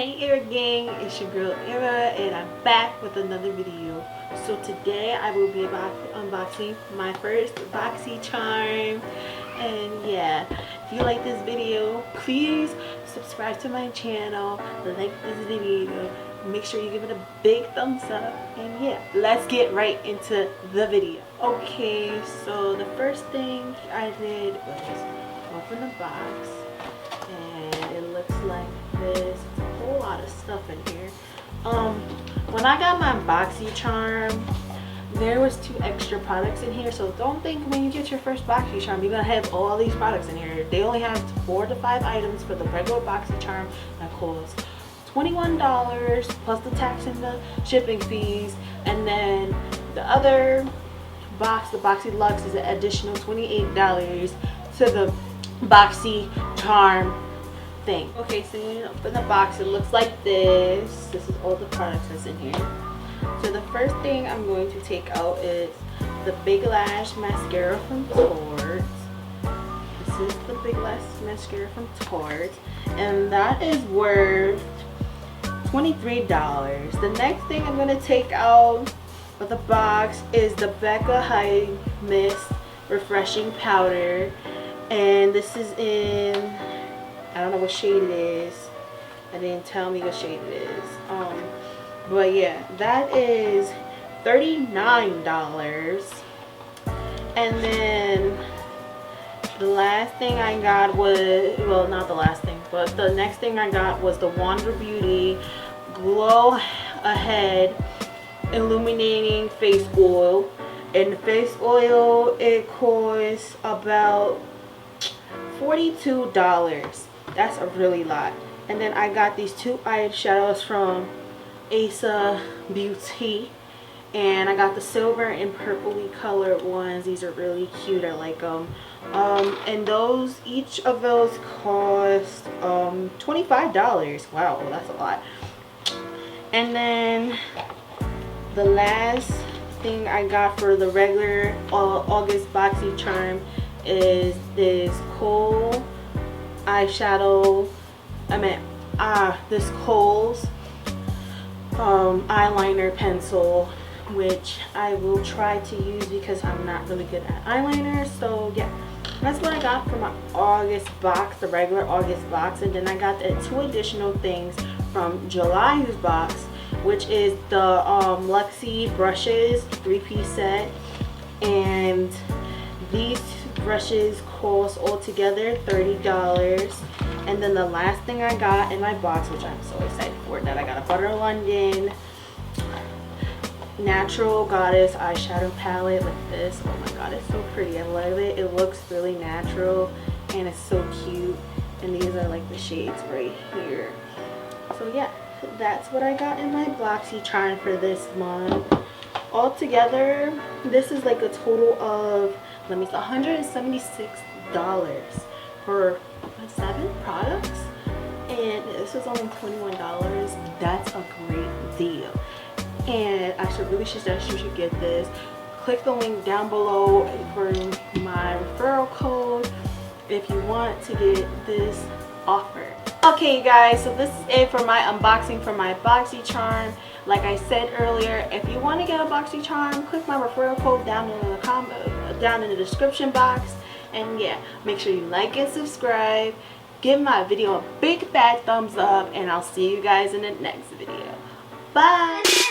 Hey Era Gang, it's your girl Era and I'm back with another video. So today I will be unboxing my first Boxycharm. And yeah, if you like this video, please subscribe to my channel, like this video, make sure you give it a big thumbs up, and yeah, let's get right into the video. Okay, so the first thing I did was open the box, and it looks like this. It's a whole lot of stuff in here. When I got my Boxycharm, there was 2 extra products in here, so don't think when you get your first Boxycharm you're gonna have all these products in here. They only have 4 to 5 items for the regular Boxycharm that costs $21 plus the tax and the shipping fees, and then the other box, the Boxy Luxe, is an additional $28 to the Boxycharm thing. Okay, so you open the box, it looks like this. This is all the products that's in here. So the first thing I'm going to take out is the Big Lash mascara from Tarte. This is the Big Lash mascara from Tarte, and that is worth $23. The next thing I'm going to take out of the box is the Becca High Mist Refreshing Powder, and this is in, I don't know what shade it is. I didn't tell me what shade it is. But yeah, that is $39. And then the last thing I got was, well, not the last thing, but the next thing I got was the Wander Beauty Glow Ahead Illuminating Face Oil. And the face oil, it costs about $42. That's a really lot. And then I got these 2 eyeshadows from Beauty, and I got the silver and purpley colored ones. These are really cute, I like them. And those, each of those cost $25. Wow, that's a lot. And then the last thing I got for the regular August Boxycharm is this Kohl eyeshadow. This Kohl's eyeliner pencil, which I will try to use because I'm not really good at eyeliner. So yeah, that's what I got for my August box, the regular August box. And then I got the 2 additional things from July's box, which is the Luxie brushes 3-piece set, and these brushes cost altogether $30. And then the last thing I got in my box, which I'm so excited for, that I got a Butter London Natural Goddess eyeshadow palette with this. Oh my god, it's so pretty. I love it. It looks really natural and it's so cute. And these are like the shades right here. So yeah, that's what I got in my Boxycharm for this month. Altogether, this is like a total of, let me see, $176 for 7 products, and this was only $21. That's a great deal, and I really suggest you should get this. Click the link down below for my referral code if you want to get this offer. Okay guys, so this is it for my unboxing for my Boxycharm. Like I said earlier, if you want to get a Boxycharm, click my referral code down in the description box. And yeah, make sure you like and subscribe. Give my video a big fat thumbs up, and I'll see you guys in the next video. Bye!